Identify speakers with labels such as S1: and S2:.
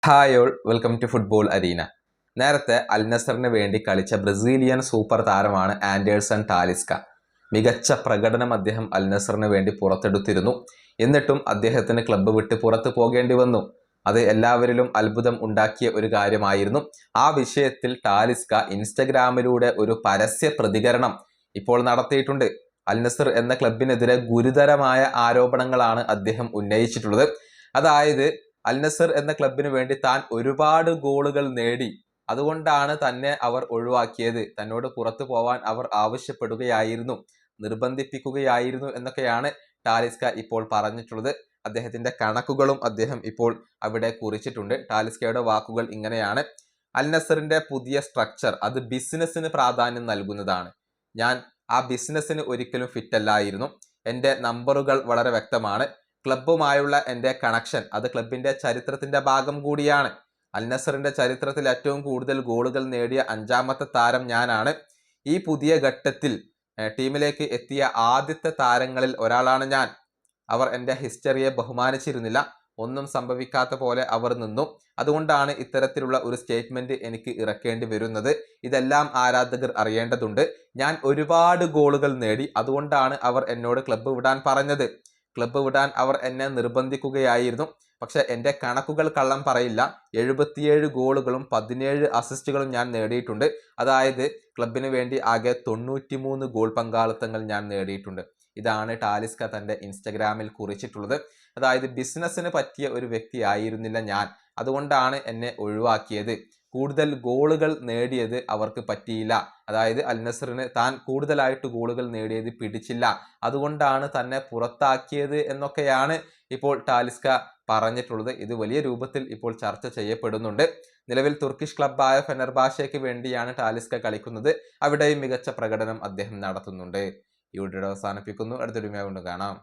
S1: Hi all welcome to football arena. നേരത്തെ Al നസറിന് വേണ്ടി കളിച്ച ബ്രസീലിയൻ സൂപ്പർ താരമാണ് ആൻഡേഴ്സൺ ടാലിസ്ക. മികച്ച പ്രകടനം അദ്ദേഹം അൽ നസറിന് വേണ്ടി പുറത്തെടുത്തിരുന്നു. എന്നിട്ടും അദ്ദേഹത്തിന് ക്ലബ്ബ് വിട്ട് പുറത്തു പോകേണ്ടി വന്നു. അത് എല്ലാവരിലും അത്ഭുതം ഉണ്ടാക്കിയ ഒരു കാര്യമായിരുന്നു. ആ വിഷയത്തിൽ ടാലിസ്ക ഇൻസ്റ്റഗ്രാമിലൂടെ ഒരു പരസ്യ പ്രതികരണം ഇപ്പോൾ നടത്തിയിട്ടുണ്ട്. അൽ നസർ എന്ന ക്ലബിനെതിരെ ഗുരുതരമായ ആരോപണങ്ങളാണ് അദ്ദേഹം ഉന്നയിച്ചിട്ടുള്ളത്. അതായത് അൽ നസർ എന്ന ക്ലബിന് വേണ്ടി താൻ ഒരുപാട് ഗോളുകൾ നേടി, അതുകൊണ്ടാണ് തന്നെ അവർ ഒഴിവാക്കിയത്, തന്നോട് പുറത്തു പോവാൻ അവർ ആവശ്യപ്പെടുകയായിരുന്നു, നിർബന്ധിപ്പിക്കുകയായിരുന്നു എന്നൊക്കെയാണ് ടാലിസ്ക ഇപ്പോൾ പറഞ്ഞിട്ടുള്ളത്. അദ്ദേഹത്തിന്റെ കണക്കുകളും അദ്ദേഹം ഇപ്പോൾ അവിടെ കുറിച്ചിട്ടുണ്ട്. ടാലിസ്കയുടെ വാക്കുകൾ ഇങ്ങനെയാണ്: അൽ നസറിന്റെ പുതിയ സ്ട്രക്ചർ അത് ബിസിനസ്സിന് പ്രാധാന്യം നൽകുന്നതാണ്. ഞാൻ ആ ബിസിനസ്സിന് ഒരിക്കലും ഫിറ്റ് അല്ലായിരുന്നു. എൻ്റെ നമ്പറുകൾ വളരെ വ്യക്തമാണ്. ക്ലബ്ബുമായുള്ള എൻ്റെ കണക്ഷൻ അത് ക്ലബിന്റെ ചരിത്രത്തിന്റെ ഭാഗം കൂടിയാണ്. അൽ നസറിന്റെ ചരിത്രത്തിൽ ഏറ്റവും കൂടുതൽ ഗോളുകൾ നേടിയ 5ാമത്തെ താരം ഞാനാണ്. ഈ പുതിയ ഘട്ടത്തിൽ ടീമിലേക്ക് എത്തിയ ആദ്യത്തെ താരങ്ങളിൽ ഒരാളാണ് ഞാൻ. അവർ എൻ്റെ ഹിസ്റ്ററിയെ ബഹുമാനിച്ചിരുന്നില്ല. ഒന്നും സംഭവിക്കാത്ത പോലെ അവർ നിന്നു. അതുകൊണ്ടാണ് ഇത്തരത്തിലുള്ള ഒരു സ്റ്റേറ്റ്മെന്റ് എനിക്ക് ഇറക്കേണ്ടി വരുന്നത്. ഇതെല്ലാം ആരാധകർ അറിയേണ്ടതുണ്ട്. ഞാൻ ഒരുപാട് ഗോളുകൾ നേടി, അതുകൊണ്ടാണ് അവർ എന്നോട് ക്ലബ്ബ് വിടാൻ പറഞ്ഞത്. ക്ലബ്ബ് വിടാൻ അവർ എന്നെ നിർബന്ധിക്കുകയായിരുന്നു. പക്ഷെ എൻ്റെ കണക്കുകൾ കള്ളം പറയില്ല. 77 ഗോളുകളും 17 അസിസ്റ്റുകളും ഞാൻ നേടിയിട്ടുണ്ട്. അതായത് ക്ലബിന് വേണ്ടി ആകെ 93 ഗോൾ പങ്കാളിത്തങ്ങൾ ഞാൻ നേടിയിട്ടുണ്ട്. ഇതാണ് ടാലിസ്ക തൻ്റെ ഇൻസ്റ്റഗ്രാമിൽ കുറിച്ചിട്ടുള്ളത്. അതായത് ബിസിനസ്സിന് പറ്റിയ ഒരു വ്യക്തി ആയിരുന്നില്ല ഞാൻ, അതുകൊണ്ടാണ് എന്നെ ഒഴിവാക്കിയത്. കൂടുതൽ ഗോളുകൾ നേടിയത് അവർക്ക് പറ്റിയില്ല. അതായത് അൽ നസറിന് താൻ കൂടുതലായിട്ട് ഗോളുകൾ നേടിയത് പിടിച്ചില്ല, അതുകൊണ്ടാണ് തന്നെ പുറത്താക്കിയത് എന്നൊക്കെയാണ് ഇപ്പോൾ ടാലിസ്ക പറഞ്ഞിട്ടുള്ളത്. ഇത് വലിയ രൂപത്തിൽ ഇപ്പോൾ ചർച്ച ചെയ്യപ്പെടുന്നുണ്ട്. നിലവിൽ തുർക്കിഷ് ക്ലബ്ബായ ഫെനർബാഷയ്ക്ക് വേണ്ടിയാണ് ടാലിസ്ക കളിക്കുന്നത്. അവിടെയും മികച്ച പ്രകടനം അദ്ദേഹം നടത്തുന്നുണ്ട്. ഈ വീഡിയോ അവസാനിപ്പിക്കുന്നു. അടുത്തൊരു വീഡിയോ കൊണ്ട് കാണാം.